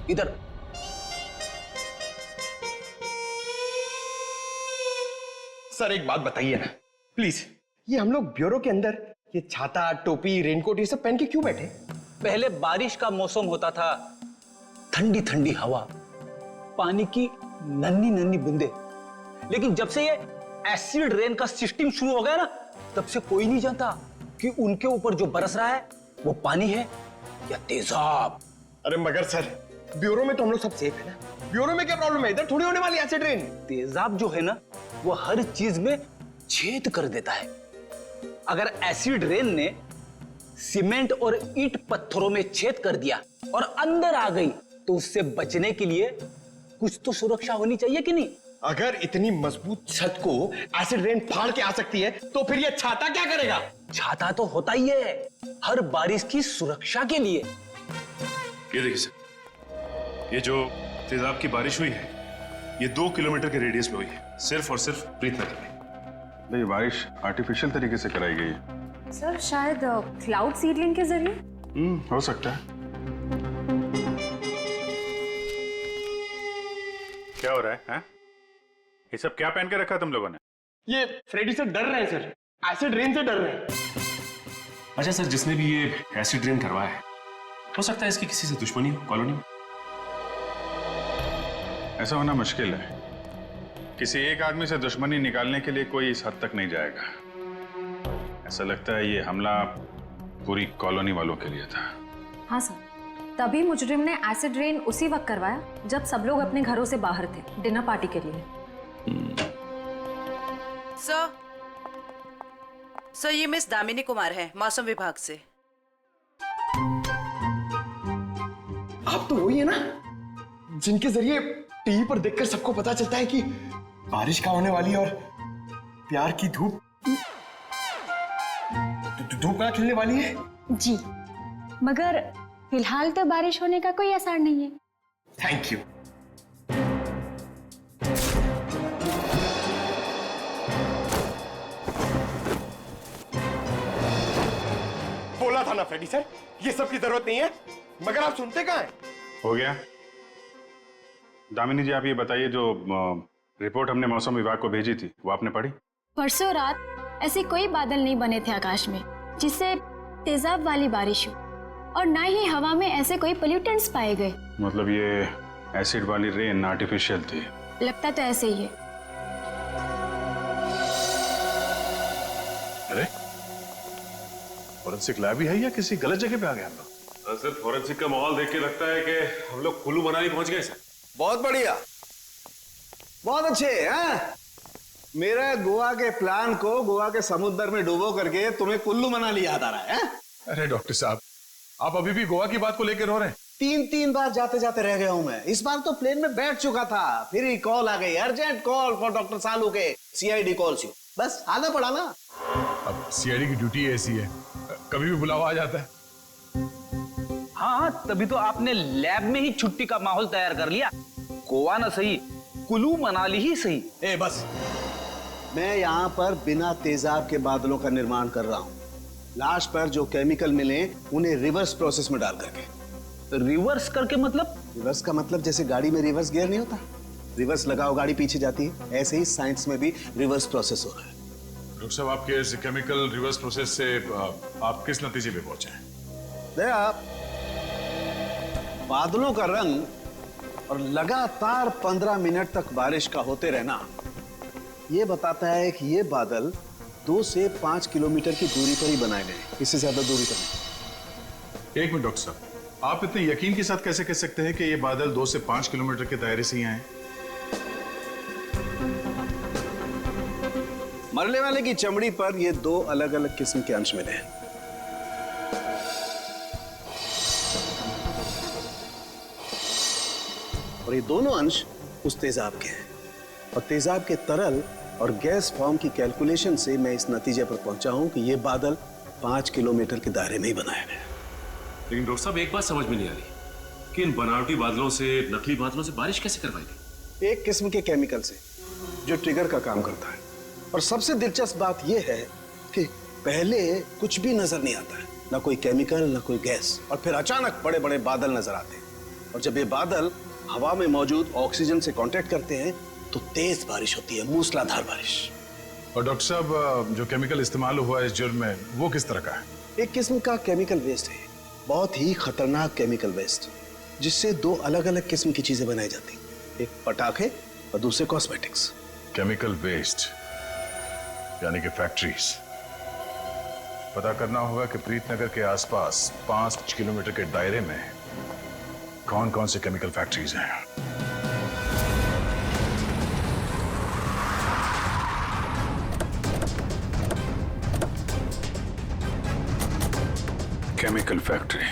इधर। सर एक बात बताइए ना प्लीज, ये हम लोग ब्यूरो के अंदर ये छाता, टोपी, रेनकोट ये सब पहन के क्यों बैठे? पहले बारिश का मौसम होता था, ठंडी ठंडी हवा, पानी की नन्ही नन्ही बूंदे। लेकिन जब से ये एसिड रेन का सिस्टम शुरू हो गया ना, तब से कोई नहीं जानता कि उनके ऊपर जो बरस रहा है वो पानी है या तेजाब। अरे मगर सर, ब्यूरो में तो हम लोग सब सेफ है ना। ब्यूरो में क्या प्रॉब्लम है? इधर थोड़ी होने वाली एसिड रेन। तेजाब जो है ना, वो हर चीज में छेद कर देता है। अगर एसिड रेन ने सीमेंट और ईंट पत्थरों में छेद कर दिया और अंदर आ गई, तो उससे बचने के लिए कुछ तो सुरक्षा होनी चाहिए कि नहीं? अगर इतनी मजबूत छत को एसिड रेन फाड़ के आ सकती है, तो फिर ये छाता क्या करेगा? छाता तो होता ही है हर बारिश की सुरक्षा के लिए। ये देखिए सर, ये जो तेजाब की बारिश हुई है, ये 2 किलोमीटर के रेडियस में हुई है, सिर्फ और सिर्फ प्रीत नदी में। ये बारिश आर्टिफिशियल तरीके से कराई गई है सर, शायद क्लाउड सीडलिंग के जरिए। हो सकता है। क्या हो रहा है, हैं? ये सब क्या पहन के रखा तुम लोगों ने? ये फ्रेडी से डर रहे हैं सर, एसिड रेन से डर रहे हैं। अच्छा सर, जिसने भी ये एसिड रेन करवाया है, हो सकता है इसकी किसी से दुश्मनी हो कॉलोनी में। ऐसा होना मुश्किल है। किसी एक आदमी से दुश्मनी निकालने के लिए कोई इस हद तक नहीं जाएगा। ऐसा लगता है ये हमला पूरी कॉलोनी वालों के लिए था। हाँ सर, तभी मुजरिम ने एसिड रेन उसी वक्त करवाया जब सब लोग अपने घरों से बाहर थे डिनर पार्टी के लिए। सर, ये मिस दामिनी कुमार है, मौसम विभाग से। आप तो वही है ना जिनके जरिए टीवी पर देखकर सबको पता चलता है कि बारिश का होने वाली है और प्यार की धूप धूप कहाँ खिलने वाली है? जी, मगर फिलहाल तो बारिश होने का कोई आसार नहीं है। Thank you. बोला था ना फ्रेडी सर, ये सब की जरूरत नहीं है, मगर आप सुनते कहाँ हैं? हो गया। दामिनी जी, आप ये बताइए, जो रिपोर्ट हमने मौसम विभाग को भेजी थी वो आपने पढ़ी? परसों रात ऐसे कोई बादल नहीं बने थे आकाश में जिससे तेजाब वाली बारिश हो, और ना ही हवा में ऐसे कोई पोल्यूटेंट्स पाए गए। मतलब ये एसिड वाली रेन आर्टिफिशियल थी? लगता तो ऐसे ही है। अरे, फॉरेंसिक लैब ही है या किसी गलत जगह पे आ गए हम लोग? सर, फॉरेंसिक का माहौल देख के लगता है कि हम लोग कुल्लू मनाली पहुंच गए सर। बहुत बढ़िया, बहुत अच्छे हैं। मेरा गोवा के प्लान को गोवा के समुद्र में डुबो करके तुम्हें कुल्लू मनाली याद आ रहा है? अरे डॉक्टर साहब, आप अभी भी गोवा की बात को लेकर रो रहे हैं? 3 बार जाते जाते रह गया हूं मैं। इस बार तो प्लेन में बैठ चुका था, फिर ही कॉल आ गई, अर्जेंट कॉल फॉर डॉक्टर सालू के सीआईडी कॉल्स यू। बस आना पड़ा ना। अब सीआईडी की ड्यूटी ऐसी है, कभी भी बुलावा आ जाता है। हाँ, तभी तो आपने लैब में ही छुट्टी का माहौल तैयार कर लिया। गोवा ना सही, कुल्लू मनाली ही सही। ए बस, मैं यहाँ पर बिना तेजाब के बादलों का निर्माण कर रहा हूँ। लाश पर जो केमिकल मिले उन्हें रिवर्स प्रोसेस में डाल करके। रिवर्स करके मतलब? रिवर्स का मतलब जैसे गाड़ी में रिवर्स गियर नहीं होता, रिवर्स लगाओ गाड़ी पीछे जाती है, ऐसे ही साइंस में भी रिवर्स प्रोसेस हो रहा है। डॉक्टर साहब, आपके इस केमिकल रिवर्स प्रोसेस से आप किस नतीजे पे पहुंचे हैं? बादलों का रंग और लगातार 15 मिनट तक बारिश का होते रहना ये बताता है कि ये बादल 2 से 5 किलोमीटर की दूरी पर ही बनाए गए, इससे ज्यादा दूरी पर नहीं। एक मिनट डॉक्टर साहब, आप इतने यकीन के साथ कैसे कह सकते हैं कि ये बादल 2 से 5 किलोमीटर के दायरे से ही आए? मरने वाले की चमड़ी पर ये 2 अलग अलग किस्म के अंश मिले हैं। और ये दोनों अंश उस तेजाब के हैं, और तेजाब के तरल और गैस फॉर्म की कैलकुलेशन से मैं इस नतीजे पर पहुंचा हूं कि ये बादल 5 किलोमीटर के दायरे में ही बनाए गए। लेकिन डॉक्टर साहब, एक बात समझ में नहीं आ रही कि इन बनावटी बादलों से, नकली बादलों से बारिश कैसे करवाई गई? एक किस्म के केमिकल से जो ट्रिगर का काम करता है। और सबसे दिलचस्प बात यह है कि पहले कुछ भी नजर नहीं आता है, ना कोई केमिकल ना कोई गैस, और फिर अचानक बड़े बड़े बादल नजर आते हैं। और जब ये बादल हवा में मौजूद ऑक्सीजन से कांटेक्ट करते हैं तो तेज बारिश होती है, मूसलाधार बारिश। और डॉक्टर साहब, जो केमिकल इस्तेमाल हुआ है इस जुर्म में, वो किस तरह का है? एक किस्म का केमिकल वेस्ट है, बहुत ही खतरनाक केमिकल वेस्ट, जिससे दो अलग अलग किस्म की चीजें बनाई जाती हैं, एक पटाखे और दूसरे कॉस्मेटिक्स। केमिकल वेस्ट यानी कि फैक्ट्रीज। पता करना होगा कि प्रीतनगर के आसपास 5 किलोमीटर के दायरे में कौन कौन से केमिकल फैक्ट्रीज हैं। केमिकल फैक्ट्री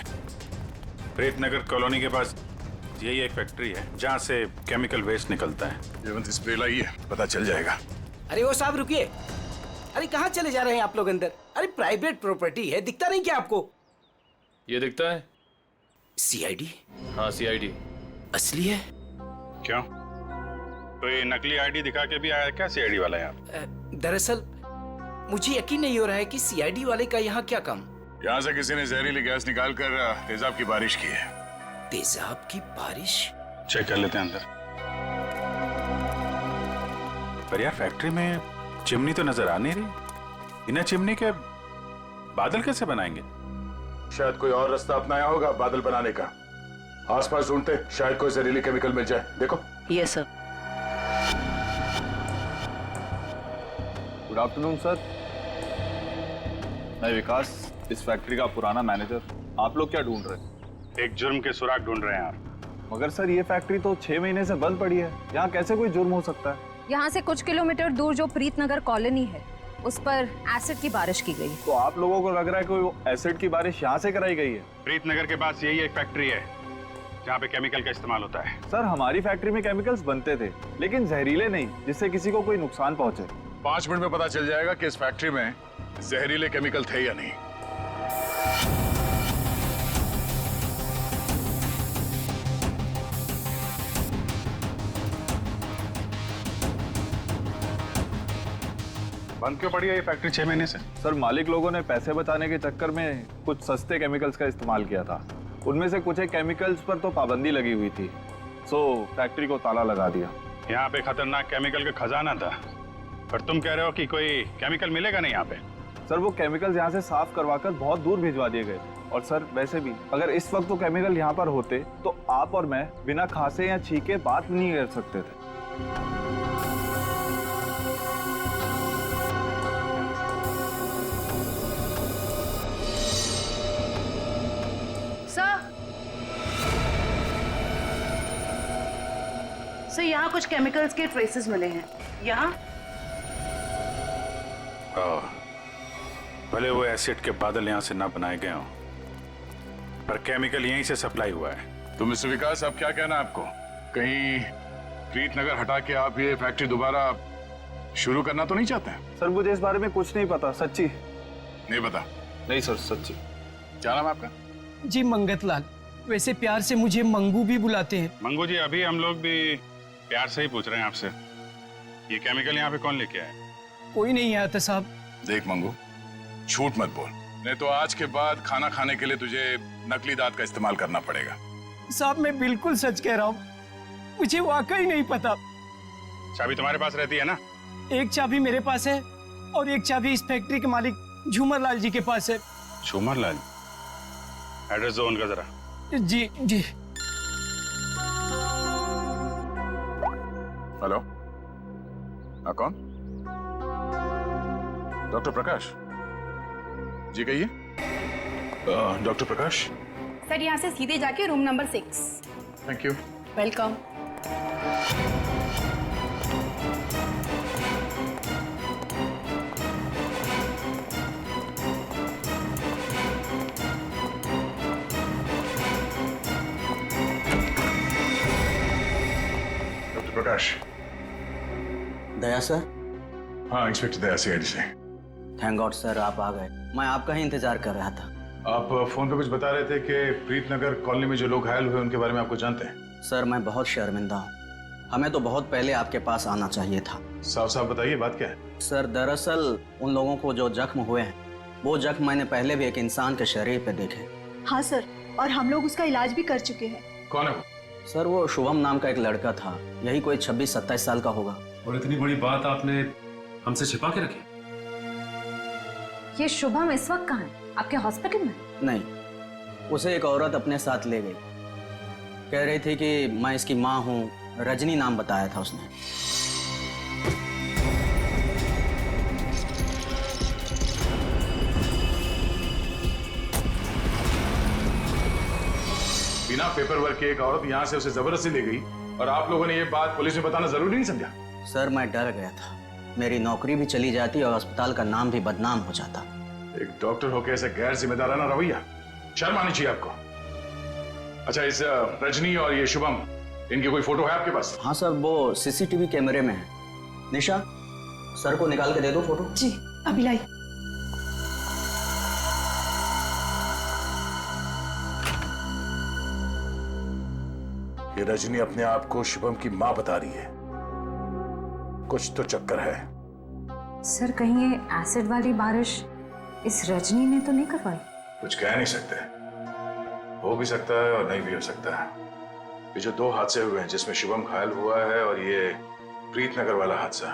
प्रीतनगर कॉलोनी के पास यही एक फैक्ट्री है जहां से केमिकल वेस्ट निकलता है। जयवंत स्प्रे लाइए, पता चल जाएगा। अरे वो साहब रुकिए, अरे कहाँ चले जा रहे हैं आप लोग अंदर? अरे प्राइवेट प्रॉपर्टी है, दिखता नहीं क्या आपको? ये दिखता है। सीआईडी? हाँ सीआईडी। असली है? क्यों, कोई नकली आईडी दिखा के भी आया क्या सीआईडी वाला यहाँ? दरअसल मुझे यकीन नहीं हो रहा है कि सीआईडी वाले का यहाँ क्या काम। यहाँ से किसी ने जहरीली गैस निकाल कर तेजाब की बारिश की है। तेजाब की बारिश? चेक कर लेते हैं अंदर। पर यार फैक्ट्री में चिमनी तो नजर आ नहीं रही। बिना चिमनी के बादल कैसे बनाएंगे? शायद कोई और रास्ता अपनाया होगा बादल बनाने का। आसपास ढूंढते, शायद कोई जहरीली केमिकल मिल जाए। देखो। Yes sir. Good afternoon sir, मैं विकास, इस फैक्ट्री का पुराना मैनेजर। आप लोग क्या ढूंढ रहे हैं? एक जुर्म के सुराग ढूंढ रहे हैं आप। मगर सर ये फैक्ट्री तो 6 महीने से बंद पड़ी है, यहाँ कैसे कोई जुर्म हो सकता है? यहाँ से कुछ किलोमीटर दूर जो प्रीतनगर कॉलोनी है, उस पर एसिड की बारिश की गई। तो आप लोगों को लग रहा है कोई एसिड की बारिश यहाँ से कराई गई है? प्रीतनगर के पास यही एक फैक्ट्री है जहाँ पे केमिकल का इस्तेमाल होता है। सर हमारी फैक्ट्री में केमिकल्स बनते थे, लेकिन जहरीले नहीं, जिससे किसी को कोई नुकसान पहुंचे। 5 मिनट में पता चल जाएगा कि इस फैक्ट्री में जहरीले केमिकल थे या नहीं। बंद क्यों पड़ी है ये फैक्ट्री 6 महीने से? सर मालिक लोगों ने पैसे बचाने के चक्कर में कुछ सस्ते केमिकल्स का इस्तेमाल किया था। उनमें से कुछ एक केमिकल्स पर तो पाबंदी लगी हुई थी, सो फैक्ट्री को ताला लगा दिया। यहाँ पे खतरनाक केमिकल का खजाना था, पर तुम कह रहे हो कि कोई केमिकल मिलेगा नहीं यहाँ पे? सर वो केमिकल्स यहाँ से साफ करवाकर बहुत दूर भिजवा दिए गए थे। और सर वैसे भी अगर इस वक्त वो केमिकल यहाँ पर होते तो आप और मैं बिना खांसे या छींके बात नहीं कर सकते थे। सर यहाँ कुछ केमिकल्स के ट्रेसेस मिले हैं। यहाँ भले वो एसिड के बादल यहाँ से ना बनाए गए हों, पर केमिकल यहीं से सप्लाई हुआ है। तो मिस्टर विकास, अब क्या कहना है आपको? कहीं प्रीतनगर हटा के आप ये फैक्ट्री दोबारा शुरू करना तो नहीं चाहते हैं? सर मुझे इस बारे में कुछ नहीं पता, सच्ची नहीं पता। नहीं सर, सच्ची। क्या नाम है आपका? जी मंगत लाल, वैसे प्यार से मुझे मंगू भी बुलाते हैं। मंगू जी, अभी हम लोग भी प्यार से ही पूछ रहे हैं आपसे, ये केमिकल यहाँ पे कौन लेके आया? कोई नहीं आया था साहब। देख मंगू, झूठ मत बोल, नहीं तो आज के बाद खाना खाने के लिए तुझे नकली दांत का इस्तेमाल करना पड़ेगा। साहब मैं बिल्कुल सच कह रहा हूँ, मुझे वाकई नहीं पता। चाबी तुम्हारे पास रहती है ना? एक चाबी मेरे पास है और एक चाबी इस फैक्ट्री के मालिक झूमर लाल जी के पास है। झूमर लाल? एड्रेस दो उनका जरा। जी जी। हेलो, हाँ कौन? डॉक्टर प्रकाश जी, कहिए। डॉक्टर प्रकाश। सर यहाँ से सीधे जाके room number 6। Thank you. Welcome. Doctor Prakash. Daya sir? हाँ इंस्पेक्टर दया, सीआईडी से। थैंक गॉड सर आप आ गए, मैं आपका ही इंतजार कर रहा था। आप फोन पे कुछ बता रहे थे कि प्रीतनगर कॉलोनी में जो लोग घायल हुए उनके बारे में आपको जानते हैं? सर मैं बहुत शर्मिंदा हूँ, हमें तो बहुत पहले आपके पास आना चाहिए था। साफ साफ बताइए बात क्या है? सर दरअसल उन लोगों को जो जख्म हुए हैं, वो जख्म मैंने पहले भी एक इंसान के शरीर पे देखे। हाँ सर, और हम लोग उसका इलाज भी कर चुके हैं। कौन है वो? सर वो शुभम नाम का एक लड़का था, यही कोई 26-27 साल का होगा। और इतनी बड़ी बात आपने हमसे छिपा के रखी? ये शुभम इस वक्त कहाँ है? आपके हॉस्पिटल में? नहीं, उसे एक औरत अपने साथ ले गई। कह रही थी कि मैं इसकी माँ हूँ, रजनी नाम बताया था उसने। बिना पेपर वर्क के एक औरत यहाँ से उसे जबरदस्ती ले गई और आप लोगों ने ये बात पुलिस में बताना जरूरी नहीं समझा? सर मैं डर गया था, मेरी नौकरी भी चली जाती और अस्पताल का नाम भी बदनाम हो जाता। एक डॉक्टर होकर ऐसे गैर जिम्मेदाराना रवैया, शर्म आनी चाहिए आपको। अच्छा, इस रजनी और ये शुभम, इनकी कोई फोटो है आपके पास? हाँ सर, वो सीसीटीवी कैमरे में है। निशा, सर को निकाल के दे दो फोटो। जी अभी लाई। ये रजनी अपने आप को शुभम की मां बता रही है, कुछ तो चक्कर है। सर कहीं ये एसिड वाली बारिश इस रजनी ने तो नहीं करवाई? कुछ कह नहीं सकते, हो भी सकता है और नहीं भी हो सकता है। ये जो 2 हादसे हुए हैं, जिसमें शुभम घायल हुआ है और ये प्रीतनगर वाला हादसा,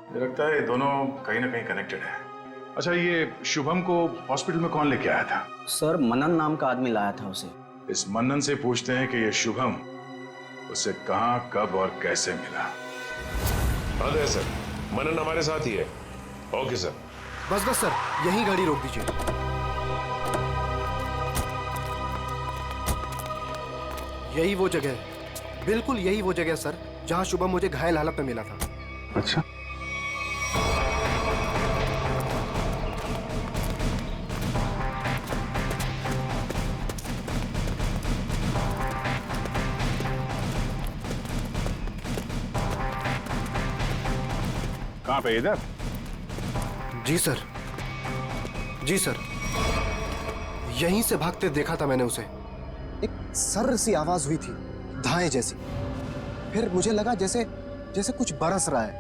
मुझे लगता है ये दोनों कहीं ना कहीं कनेक्टेड है। अच्छा, ये शुभम को हॉस्पिटल में कौन लेके आया था? सर मनन नाम का आदमी लाया था उसे। इस मनन से पूछते हैं कि ये शुभम उसे कहां, कब और कैसे मिला। हाँ सर, मनन हमारे साथ ही है। Okay sir. बस बस सर, यही गाड़ी रोक दीजिए। यही वो जगह है, बिल्कुल यही वो जगह है सर, जहां शुभम मुझे घायल हालत में मिला था। अच्छा, कहां पे? इधर? जी सर, जी सर, यहीं से भागते देखा था मैंने उसे। एक सर्र सी आवाज हुई थी, धाए जैसी। फिर मुझे लगा जैसे जैसे कुछ बरस रहा है,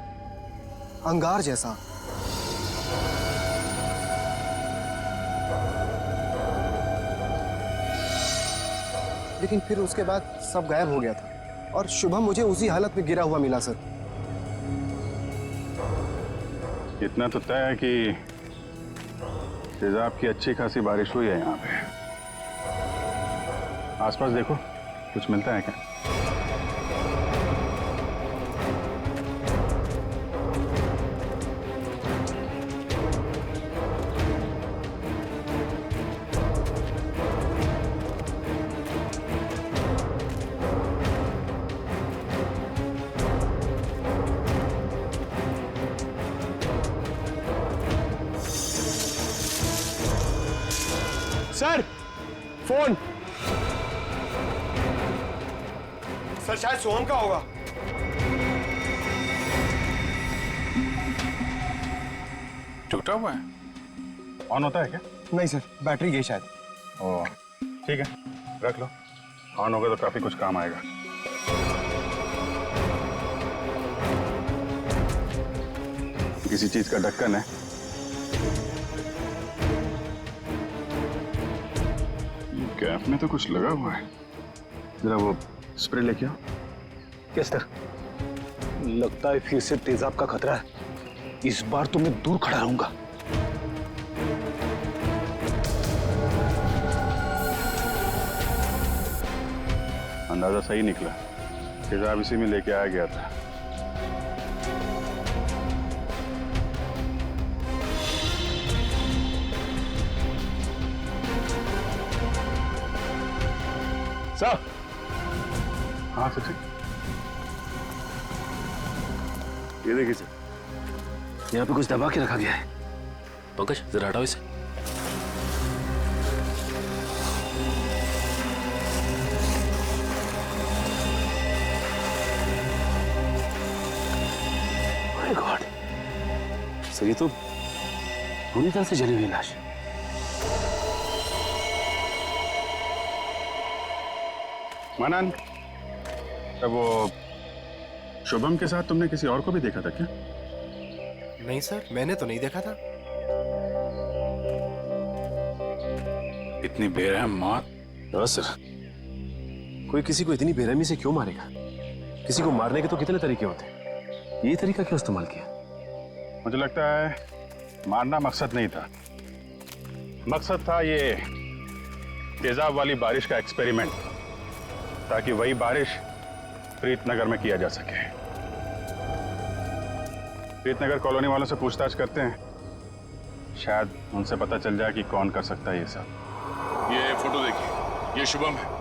अंगार जैसा। लेकिन फिर उसके बाद सब गायब हो गया था और शुभम मुझे उसी हालत में गिरा हुआ मिला सर। इतना तो तय है कि तेजाब की अच्छी खासी बारिश हुई है यहाँ पे। आसपास देखो, कुछ मिलता है क्या? Sir phone. सर शायद सोहम का होगा। टूटा हुआ है? ऑन होता है क्या? नहीं सर, बैटरी गई शायद। ओह, ठीक है, रख लो। ऑन होगा तो काफी कुछ काम आएगा। किसी चीज का ढक्कन है। कैप में तो कुछ लगा हुआ है। जरा वो स्प्रे लेके आओ। किस तरह? लगता है फिर से तेजाब का खतरा है। इस बार तो मैं दूर खड़ा रहूंगा। अंदाजा सही निकला, तेजाब इसी में लेके आया गया था। सर। हाँ सचिन, ये देखिए सर, यहाँ पे कुछ दबा के रखा गया है। पंकज जरा हटाओ इसे। माय गॉड, सर ये तो पूरी तरह से जली हुई लाश। मनन, अब वो शुभम के साथ तुमने किसी और को भी देखा था क्या? नहीं सर, मैंने तो नहीं देखा था। इतनी बेरहम मौत? हाँ सर, कोई किसी को इतनी बेरहमी से क्यों मारेगा? किसी को मारने के तो कितने तरीके होते हैं, ये तरीका क्यों इस्तेमाल किया? मुझे लगता है मारना मकसद नहीं था, मकसद था ये तेजाब वाली बारिश का एक्सपेरिमेंट, ताकि वही बारिश प्रीतनगर में किया जा सके। प्रीतनगर कॉलोनी वालों से पूछताछ करते हैं, शायद उनसे पता चल जाए कि कौन कर सकता है ये सब। ये फोटो देखिए, ये शुभम है,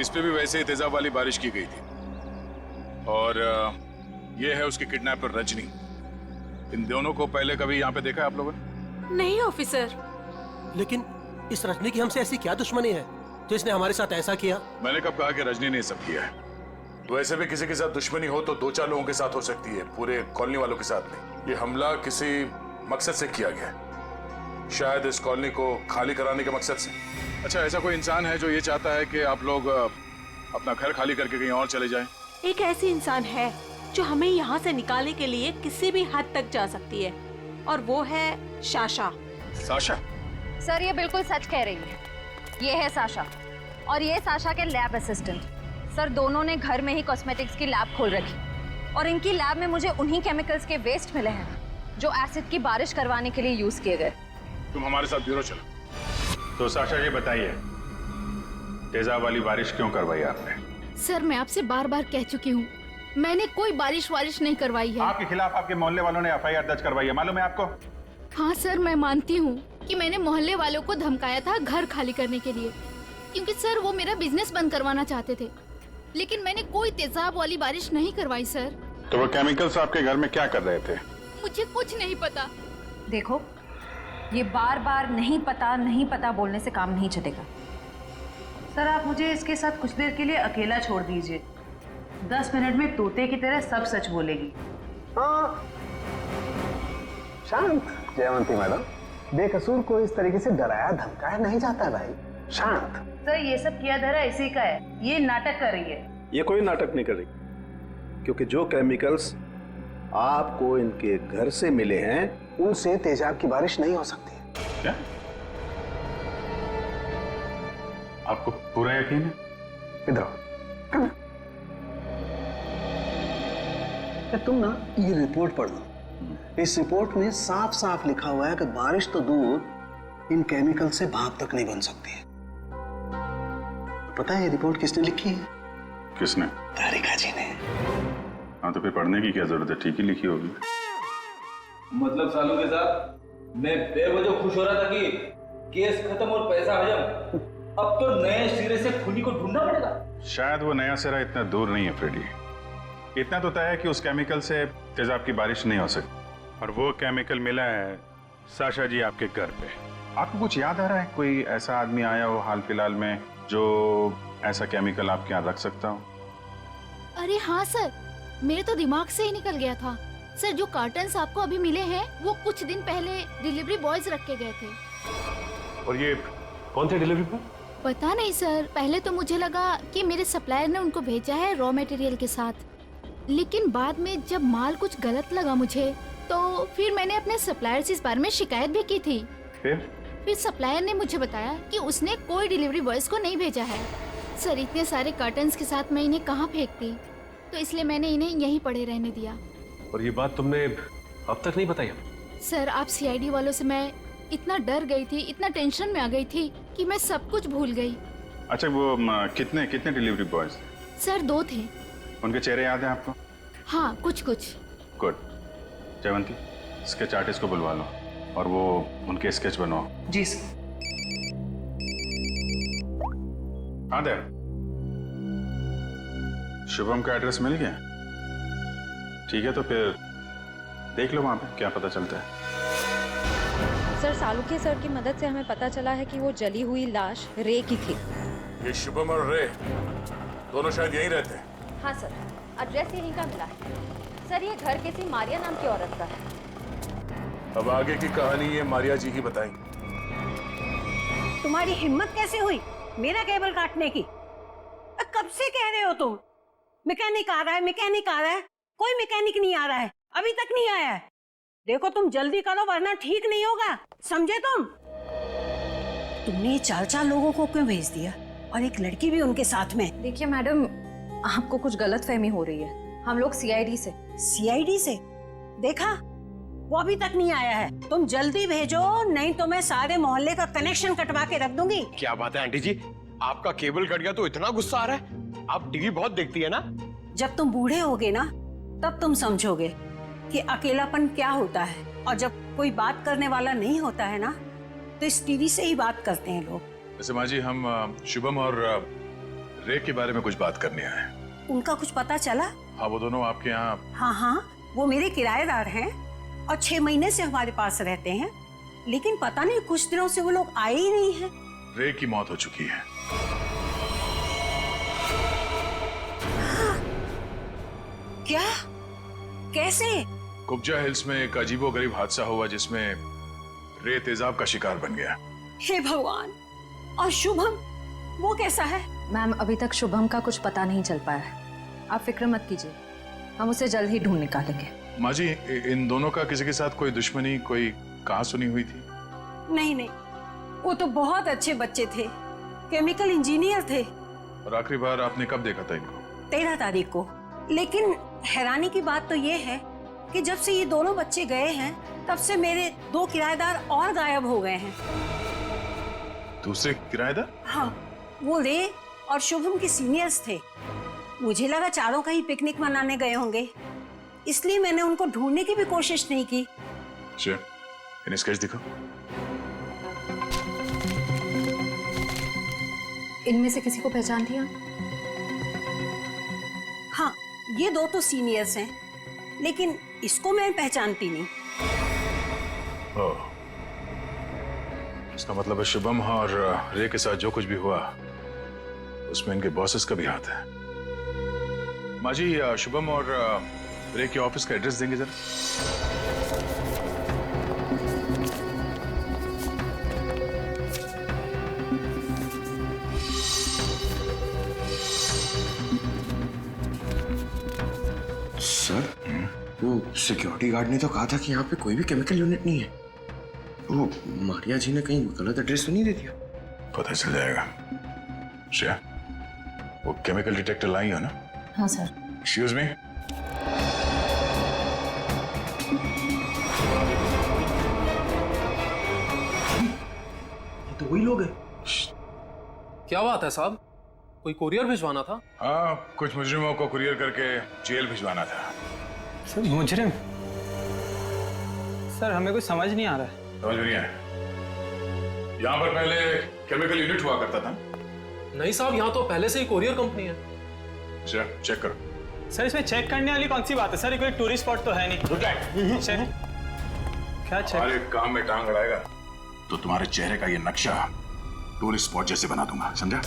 इस पे भी वैसे ही तेजाब वाली बारिश की गई थी। और ये है उसकी किडनैपर रजनी। इन दोनों को पहले कभी यहाँ पे देखा है आप लोगों ने? नहीं ऑफिसर। लेकिन इस रजनी की हमसे ऐसी क्या दुश्मनी है जो इसने हमारे साथ ऐसा किया? मैंने कब कहा कि रजनी ने ये सब किया है? वैसे भी किसी के साथ दुश्मनी हो तो 2-4 लोगों के साथ हो सकती है, पूरे कॉलोनी वालों के साथ नहीं। ये हमला किसी मकसद से किया गया है, शायद इस कॉलोनी को खाली कराने के मकसद से। अच्छा, ऐसा कोई इंसान है जो ये चाहता है कि आप लोग अपना घर खाली करके कहीं और चले जाएं? एक ऐसी इंसान है जो हमें यहाँ से निकालने के लिए किसी भी हद तक जा सकती है, और वो है साशा। साशा? सर ये बिल्कुल सच कह रही है, ये है साशा, और ये साशा के लैब असिस्टेंट। सर दोनों ने घर में ही कॉस्मेटिक्स की लैब खोल रखी, और इनकी लैब में मुझे उन्हीं केमिकल्स के वेस्ट मिले हैं जो एसिड की बारिश करवाने के लिए यूज किए गए। तुम हमारे साथ ब्यूरो चलो। तो साशा जी बताइए, तेजाब वाली बारिश क्यों करवाई आपने? सर मैं आपसे बार बार कह चुकी हूँ, मैंने कोई बारिश नहीं करवाई है। आपके खिलाफ आपके मोहल्ले वालों ने एफआईआर दर्ज करवाई है, मालूम है आपको? हाँ सर, मैं मानती हूँ कि मैंने मोहल्ले वालों को धमकाया था घर खाली करने के लिए, क्योंकि सर वो मेरा बिजनेस बंद करवाना चाहते थे, लेकिन मैंने कोई तेजाब वाली बारिश नहीं करवाई सर। तो वो केमिकल्स आपके घर में क्या कर रहे थे? मुझे कुछ नहीं पता। देखो, ये बार बार नहीं पता बोलने से काम नहीं चलेगा। सर आप मुझे इसके साथ कुछ देर के लिए अकेला छोड़ दीजिए, 10 मिनट में तोते की तरह सब सच बोलेगी। हाँ शांत जयवंती मैडम, बेकसूर को इस तरीके से डराया धमकाया नहीं जाता भाई, शांत। सर ये सब किया धरा इसी का है, ये नाटक कर रही है। ये कोई नाटक नहीं कर रही, क्योंकि जो केमिकल्स आपको इनके घर से मिले हैं उनसे तेजाब की बारिश नहीं हो सकती। क्या? आपको पूरा यकीन है? इधर तुम ना ये रिपोर्ट पढ़ लो, इस रिपोर्ट में साफ साफ लिखा हुआ है कि बारिश तो दूर, इन केमिकल से भाप तक नहीं बन सकती है। पता है ये रिपोर्ट किसने लिखी है? किसने? तारिका जी ने। हाँ तो फिर पढ़ने की क्या जरूरत है, ठीक ही लिखी होगी। मतलब सालू के साथ मैं बेवजह खुश हो रहा था कि केस खत्म और पैसा हजम, अब तो नए सिरे से खूनी को ढूंढना पड़ेगा। शायद वो नया सिरा इतना दूर नहीं है फ्रेडी, इतना तो तय है कि उस केमिकल से तेजाब की बारिश नहीं हो सकती, और वो केमिकल मिला है साशा जी आपके घर पे। आपको कुछ याद आ रहा है, कोई ऐसा आदमी आया हो हाल फिलहाल में जो ऐसा केमिकल आपके यहाँ रख सकता हो? अरे हाँ सर, मेरे तो दिमाग से ही निकल गया था सर। जो कार्टन्स आपको अभी मिले हैं वो कुछ दिन पहले डिलीवरी बॉयज रख के गए थे। और ये कौन थे डिलीवरी बॉय? पता नहीं सर, पहले तो मुझे लगा कि मेरे सप्लायर ने उनको भेजा है रॉ मटेरियल के साथ, लेकिन बाद में जब माल कुछ गलत लगा मुझे, तो फिर मैंने अपने सप्लायर से इस बारे में शिकायत भी की थी। फिर सप्लायर ने मुझे बताया कि उसने कोई डिलीवरी बॉयज को नहीं भेजा है। सर इतने सारे कार्टन्स के साथ मैं इन्हें कहाँ फेंकती, तो इसलिए मैंने इन्हें यहीं पड़े रहने दिया। और ये बात तुमने अब तक नहीं बताई? सर आप सीआईडी वालों से मैं इतना डर गई थी, इतना टेंशन में आ गई थी कि मैं सब कुछ भूल गई। अच्छा वो कितने डिलीवरी बॉयज? सर 2 थे। उनके चेहरे याद हैं आपको? हाँ कुछ कुछ। गुड। जयवंती, स्केच आर्टिस्ट को बुलवा लो और वो उनके स्केच बनवाओ। जी सर। हाँ दे, शुभम का एड्रेस मिल गया? ठीक है, तो फिर देख लो वहां पे क्या पता चलता है। सर सालुके सर की मदद से हमें पता चला है कि वो जली हुई लाश रे की थी। ये शुभम और रे दोनों शायद यहीं रहते हैं। हाँ सर, एड्रेस यहीं का मिला है। सर ये घर किसी मारिया नाम की औरत का है। अब आगे की कहानी ये मारिया जी ही बताएंगी। तुम्हारी हिम्मत कैसे हुई मेरा केबल काटने की? कब से कह रहे हो तुम? मैकेनिक आ रहा है, मैकेनिक आ रहा है, कोई मैकेनिक नहीं आ रहा है, अभी तक नहीं आया है। देखो तुम जल्दी करो वरना ठीक नहीं होगा, समझे तुम? तुमने 4 लोगों को क्यों भेज दिया? और एक लड़की भी उनके साथ में। देखिए मैडम, आपको कुछ गलतफहमी हो रही है। हम लोग सीआईडी से। सीआईडी से? देखा, वो अभी तक नहीं आया है। तुम जल्दी भेजो, नहीं तो मैं सारे मोहल्ले का कनेक्शन कटवा के रख दूंगी। क्या बात है आंटी जी, आपका केबल कट गया तो इतना गुस्सा आ रहा है? आप टीवी बहुत देखती है ना? जब तुम बूढ़े होगे ना, तब तुम समझोगे कि अकेलापन क्या होता है। और जब कोई बात करने वाला नहीं होता है ना, तो इस टीवी से ही बात करते हैं लोग। वैसे माँ जी, हम शुभम और रे के बारे में कुछ बात करने आए हैं। उनका कुछ पता चला? हाँ, वो दोनों आपके यहाँ। हाँ, वो मेरे किराएदार हैं और 6 महीने से हमारे पास रहते हैं, लेकिन पता नहीं कुछ दिनों से वो लोग आए ही नहीं हैं। रे की मौत हो चुकी है। क्या? कैसे? कुब्जा हिल्स में एक अजीबोगरीब हादसा हुआ जिसमें रे तेजाब का शिकार बन गया। हे भगवान! और शुभम, वो कैसा है? मैम, अभी तक शुभम का कुछ पता नहीं चल पाया है। आप फिक्र मत कीजिए, हम उसे जल्द ही ढूंढ निकालेंगे। माँ जी, इन दोनों का किसी के साथ कोई दुश्मनी, कोई कहां सुनी हुई थी? नहीं, वो तो बहुत अच्छे बच्चे थे, केमिकल इंजीनियर थे। और आखिरी बार आपने कब देखा था इनको? 13 तारीख को। लेकिन हैरानी की बात तो ये है कि जब से ये दोनों बच्चे गए हैं, तब से मेरे 2 किराएदार और गायब हो गए हैं। दूसरे किराएदार? हाँ, वो रे और शुभम के सीनियर्स थे। मुझे लगा चारों का ही पिकनिक मनाने गए होंगे, इसलिए मैंने उनको ढूंढने की भी कोशिश नहीं की। अच्छा, इन्हें स्केच दिखो। इनमें से किसी को पहचान लिया? हाँ, ये 2 तो सीनियर्स हैं, लेकिन इसको मैं पहचानती नहीं। ओह, इसका मतलब है शुभम और रे के साथ जो कुछ भी हुआ उसमें इनके बॉसेस का भी हाथ है। माँ जी, शुभम और रे के ऑफिस का एड्रेस देंगे जरा? सर, वो सिक्योरिटी गार्ड ने तो कहा था कि यहाँ पे कोई भी केमिकल यूनिट नहीं है। वो मारिया जी ने कहीं गलत एड्रेस तो नहीं दे दिया? पता चल जाएगा। श्रेया, वो केमिकल डिटेक्टर लाई हो ना? हाँ सर। Excuse me. ये तो वही लोग हैं। क्या बात है साहब, कोई कुरियर भिजवाना था? हाँ, कुछ मुजरिमों को कुरियर करके जेल भिजवाना था। सर, मुजरिम? सर, हमें कुछ समझ नहीं आ रहा है। समझ नहीं आया? यहाँ पर पहले केमिकल यूनिट हुआ करता था? नहीं साहब, यहाँ तो पहले से ही कुरियर कंपनी है। अच्छा, चेक करो। सर, इसमें चेक करने वाली कौन सी बात है? सर, ये कोई टूरिस्ट स्पॉट तो है नहीं। चेक? क्या चेक? हमारे काम में टांग अड़ाएगा तो तुम्हारे चेहरे का ये नक्शा टूरिस्ट स्पॉट जैसे बना दूंगा, समझा?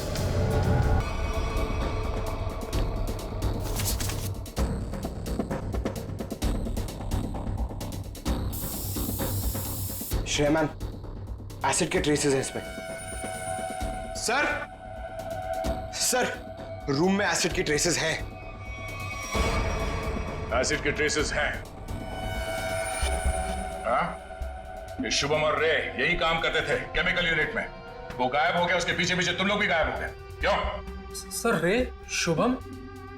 श्रेया मैम, एसिड के ट्रेसेस हैं इसमें। सर, रूम में एसिड के ट्रेसेस हैं। एसिड के ट्रेसेस हैं? हाँ? ये शुभम और रे यही काम करते थे केमिकल यूनिट में। वो गायब हो गया, उसके पीछे पीछे तुम लोग भी गायब हो गए। क्यों? सर, रे, शुभम,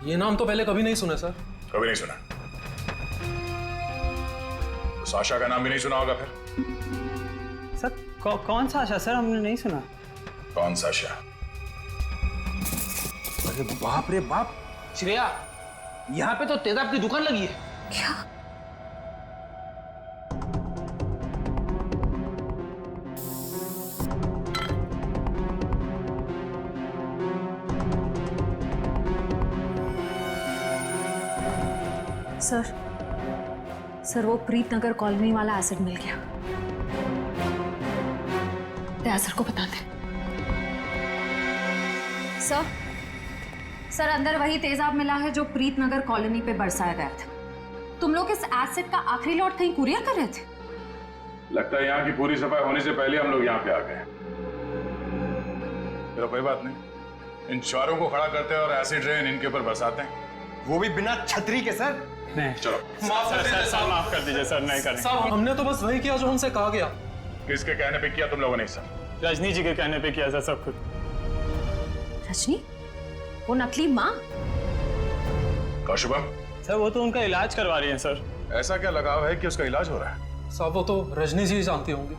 ये नाम तो पहले कभी नहीं सुना सर। कभी नहीं सुना? तो साशा का नाम भी नहीं सुना होगा फिर? सर, कौन सा आशा? सर, हमने नहीं सुना। कौन सा आशा? अरे बाप रे बाप, श्रेया, यहाँ पे तो तेजाब की दुकान लगी है। क्या? सर, वो प्रीतनगर कॉलोनी वाला एसिड मिल गया। सर को बताते। सर, अंदर वही तेजाब मिला है जो प्रीतनगर कॉलोनी पे बरसाया गया था। तुम लोग इस एसिड का आखिरी लॉट कहीं कुरियर कर रहे थे? लगता है यहाँ की पूरी सफाई होने से पहले हम लोग यहाँ पे आ गए। चलो, कोई बात नहीं। इन चारों को खड़ा करते हैं और एसिड रेन इनके ऊपर बरसाते हैं। वो भी बिना छतरी के सर। नहीं, चलो। माफ कर दीजिए सर, नहीं करेंगे। साहब, हमने तो बस वही किया जो हमसे कहा गया। किसके कहने पे किया तुम लोगों ने? सर, रजनी जी के कहने पे किया सर सब कुछ। रजनी, वो नकली माँ? शुभम, सर वो तो उनका इलाज करवा रही है सर। ऐसा क्या लगाव है कि उसका इलाज हो रहा है? सर वो तो रजनी जी जानती होंगी।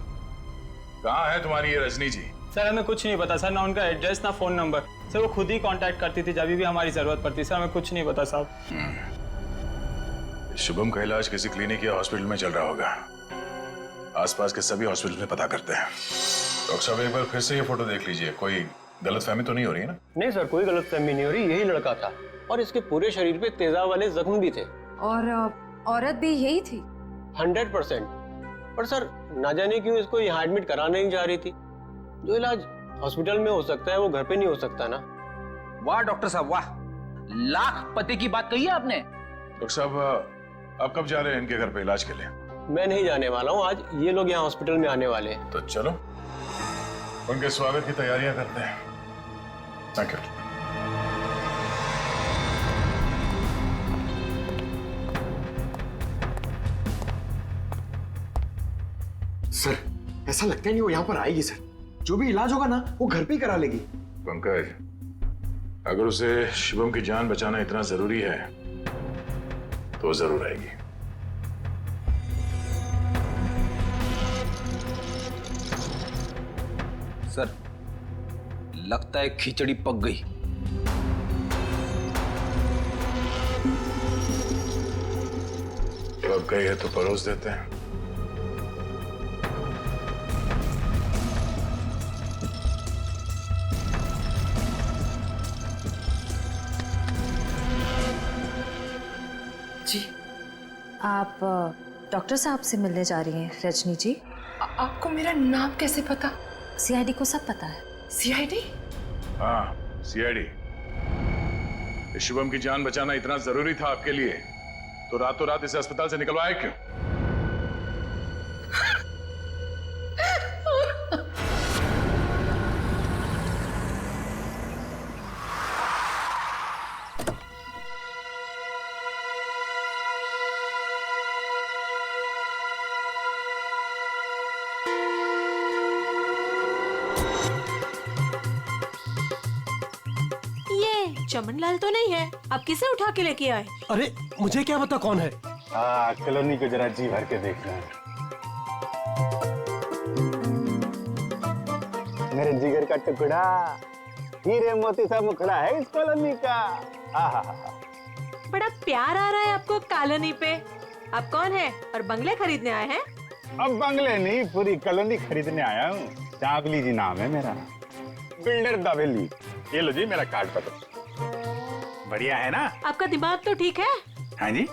कहाँ है तुम्हारी ये रजनी जी? सर हमें कुछ नहीं पता सर, ना उनका एड्रेस ना फोन नंबर। सर वो खुद ही कांटेक्ट करती थी जब भी हमारी जरूरत पड़ती। सर हमें कुछ नहीं पता साहब। शुभम का इलाज किसी क्लिनिक या हॉस्पिटल में चल रहा होगा। आसपास के सभी हॉस्पिटल में पता करते हैं। डॉक्टर साहब एक बार फिर से ये फोटो देख लीजिए, कोई गलतफहमी तो नहीं हो रही है ना? नहीं सर, कोई गलतफहमी नहीं हो रही, यही लड़का था और इसके पूरे शरीर पे तेजाब वाले जख्म भी थे। और औरत भी यही थी? 100%। पर सर ना जाने क्यों इसको यहाँ एडमिट कराना नहीं जा रही थी। जो इलाज हॉस्पिटल में हो सकता है वो घर पे नहीं हो सकता ना। वाह डॉक्टर साहब वाह, लाख पते की बात कही है आपने। डॉक्टर साहब आप कब जा रहे हैं इनके घर पे इलाज के लिए? मैं नहीं जाने वाला हूँ, आज ये लोग यहाँ हॉस्पिटल में आने वाले हैं। तो चलो उनके स्वागत की तैयारियां करते हैं। Thank you. सर ऐसा लगता है नहीं वो यहाँ पर आएगी सर। जो भी इलाज होगा ना वो घर पे ही करा लेगी। पंकज, अगर उसे शुभम की जान बचाना इतना जरूरी है तो जरूर आएगी। सर लगता है खिचड़ी पक गई। पक गई है तो परोस देते हैं। जी आप डॉक्टर साहब से मिलने जा रही हैं रजनी जी? आपको मेरा नाम कैसे पता? सीआईडी को सब पता है। सीआईडी? हाँ सीआईडी। शुभम की जान बचाना इतना जरूरी था आपके लिए तो रातों रात इसे अस्पताल से निकलवाया क्यों? चमनलाल तो नहीं है, अब किसे उठा के लेके आए? अरे मुझे क्या पता कौन है। कॉलोनी को जरा जी भर के देखना है। मेरे जिगर का टुकड़ा, हीरे मोती सा मुखड़ा है इस कॉलोनी का। बड़ा प्यार आ रहा है आपको कॉलोनी पे। आप कौन है और बंगले खरीदने आए हैं? अब बंगले नहीं, पूरी कॉलोनी खरीदने आया हूँ। चावली जी नाम है मेरा, बिल्डर दावेली। ये लो जी मेरा कार्ड पत्र। बढ़िया है ना? आपका दिमाग तो ठीक है? हाँ जी।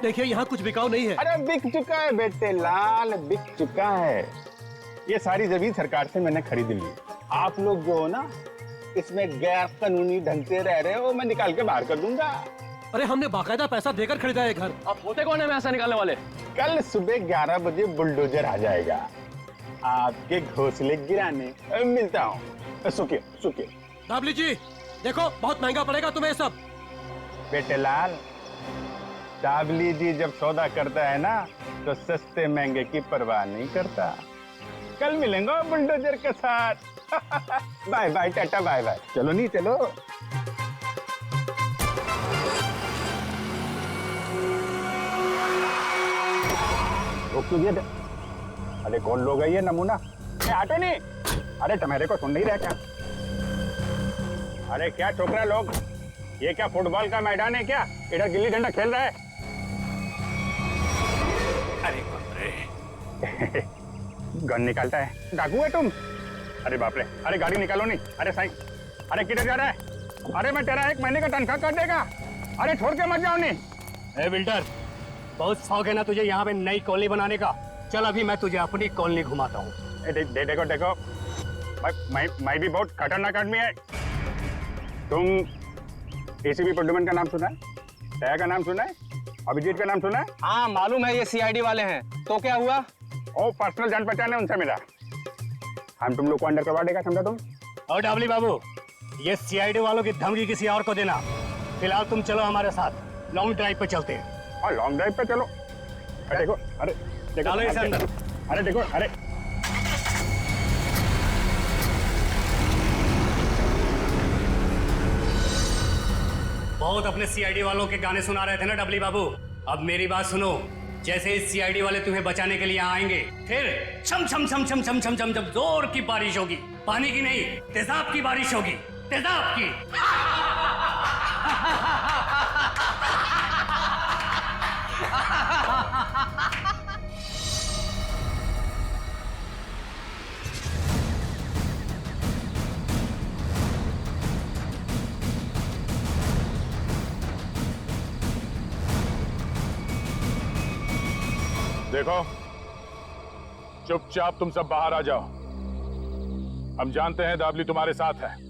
देखिए यहाँ कुछ बिकाऊ नहीं है। अरे बिक चुका है बेटे लाल, बिक चुका है। ये सारी जमीन सरकार से मैंने खरीद ली। आप लोग जो हो ना इसमें गैर कानूनी ढंग से रह रहे हो, मैं निकाल के बाहर कर दूंगा। अरे हमने बाकायदा पैसा देकर खरीदा है घर। आप होते कौन है पैसा निकालने वाले? कल सुबह 11 बजे बुलडोजर आ जाएगा आपके घोंसले गिराने। मिलता हूँ। सुखिए सुखिए। दाबली जी देखो बहुत महंगा पड़ेगा तुम्हें ये सब। बेटे लाल, दाबली जी जब सौदा करता है ना तो सस्ते महंगे की परवाह नहीं करता। कल मिलेंगे बुलडोजर के साथ। Bye bye tata bye bye. चलो नहीं चलो। अरे कौन लोग है ये नमूना? आटो नहीं, अरे तुम्हारे को सुन नहीं रहा क्या? अरे क्या छोकरा लोग, ये क्या फुटबॉल का मैदान है क्या? इधर गिल्ली डंडा खेल रहा है। अरे बाप रे। गन निकालता है, डाकू है तुम? अरे बाप रे, अरे गाड़ी निकालो नहीं। अरे साईं, अरे किधर जा रहा है? अरे मैं तेरा 1 महीने का तनख्वाह कर देगा। अरे छोड़ के मत जाओ नहीं। बिल्डर बहुत शौक है ना तुझे यहाँ पे नई कॉलोनी बनाने का? चल अभी मैं तुझे अपनी कॉलोनी घुमाता हूँ। देखो देखो, मैं भी बहुत खतरनाक आदमी है। तुम एसीपी प्रद्युमन का नाम सुना है? दया का नाम सुना है? अभिजीत का नाम सुना है? हाँ मालूम है, ये सीआईडी वाले हैं। तो क्या हुआ? ओ पर्सनल जान पहचान है उनसे मेरा। हम तुम लोग को अंडर करवा देगा, समझा तुम? और डाबली बाबू, ये सीआईडी वालों की धमकी किसी और को देना। फिलहाल तुम चलो हमारे साथ, लॉन्ग ड्राइव पे चलते हैं। हाँ लॉन्ग ड्राइव पे चलो। अरे देखो, अरे देखो, चलो इसे अंदर। अरे देखो, अरे बहुत अपने सीआईडी वालों के गाने सुना रहे थे ना डबली बाबू। अब मेरी बात सुनो, जैसे ही सीआईडी वाले तुम्हें बचाने के लिए यहाँ आएंगे, फिर छम छम छम छम छम छम छम जब जोर की बारिश होगी, पानी की नहीं तेजाब की बारिश होगी, तेजाब की। देखो, चुपचाप तुम सब बाहर आ जाओ। हम जानते हैं दाबली तुम्हारे साथ है।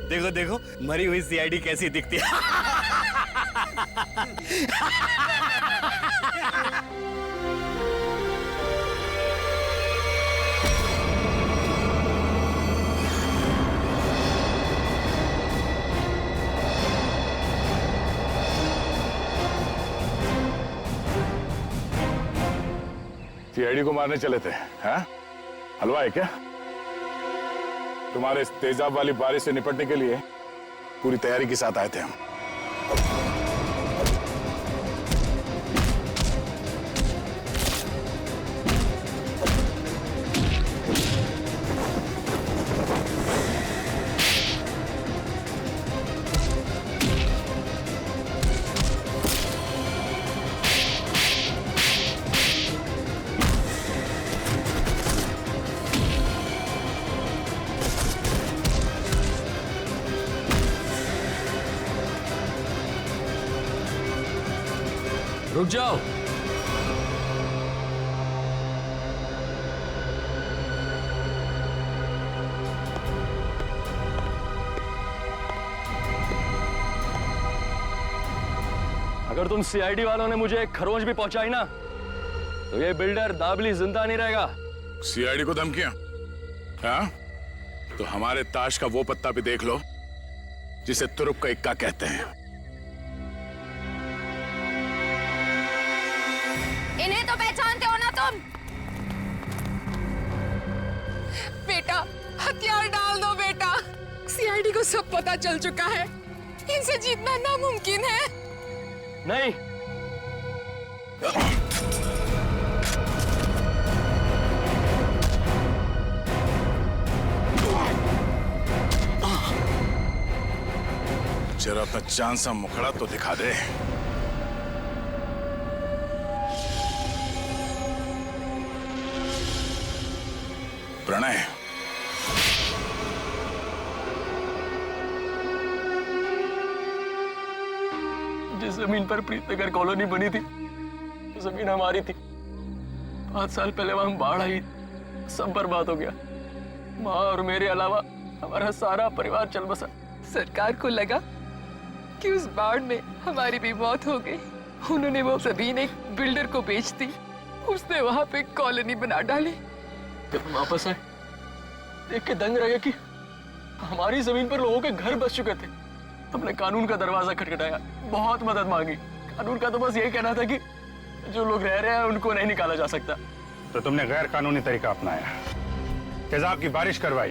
देखो देखो मरी हुई सीआईडी कैसी दिखती है। सीआईडी को मारने चले थे, हैं? हलवा है क्या? तुम्हारे इस तेजाब वाली बारिश से निपटने के लिए पूरी तैयारी के साथ आए थे हम। रुक जाओ। अगर तुम सीआईडी वालों ने मुझे एक खरोंच भी पहुंचाई ना, तो ये बिल्डर दाबली जिंदा नहीं रहेगा। सीआईडी को धमकियां? हाँ? तो हमारे ताश का वो पत्ता भी देख लो जिसे तुरुप का इक्का कहते हैं। इन्हें तो पहचानते हो ना तुम? बेटा हथियार डाल दो बेटा, सीआईडी को सब पता चल चुका है, इनसे जीतना नामुमकिन है। नहीं, जरा अपना चांद सा मुखड़ा तो दिखा दे। प्रणय, जिस जमीन पर प्रीतनगर कॉलोनी बनी थी, जमीन हमारी थी। 5 साल पहले वहां बाढ़ आई, सब बर्बाद हो गया। माँ और मेरे अलावा हमारा सारा परिवार चल बसा। सरकार को लगा कि उस बाढ़ में हमारी भी मौत हो गई। उन्होंने वो जमीन एक बिल्डर को बेच दी, उसने वहां पे कॉलोनी बना डाली। जब हम वापस आए, देख के दंग रहे कि हमारी जमीन पर लोगों के घर बस चुके थे। हमने कानून का दरवाजा खटखटाया, बहुत मदद मांगी। कानून का तो बस यही कहना था कि जो लोग रह रहे हैं उनको नहीं निकाला जा सकता। तो तुमने गैर कानूनी तरीका अपनाया, तेजाब की बारिश करवाई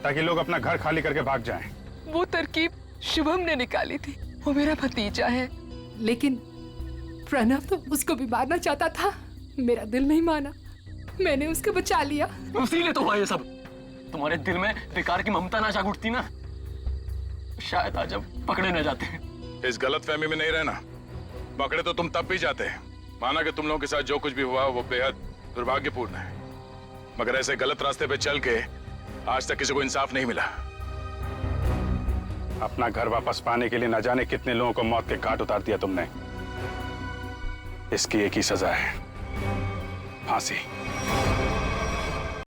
ताकि लोग अपना घर खाली करके भाग जाएं। वो तरकीब शुभम ने निकाली थी, वो मेरा भतीजा है। लेकिन प्रणव तो उसको भी मारना चाहता था, मेरा दिल नहीं माना, मैंने उसको बचा लिया। इसीलिए तो हुआ ये सब। तुम्हारे दिल में बेकार की ममता ना जाग उठती ना, शायद आज हम पकड़े न जाते हैं। इस गलतफहमी में नहीं रहना, पकड़े तो तुम तब भी जाते हैं। माना कि तुम लोगों के साथ जो कुछ भी हुआ वो बेहद दुर्भाग्यपूर्ण है, मगर ऐसे गलत रास्ते पे चल के आज तक किसी को इंसाफ नहीं मिला। अपना घर वापस पाने के लिए न जाने कितने लोगों को मौत के घाट उतार दिया तुमने। इसकी एक ही सजा है, फांसी।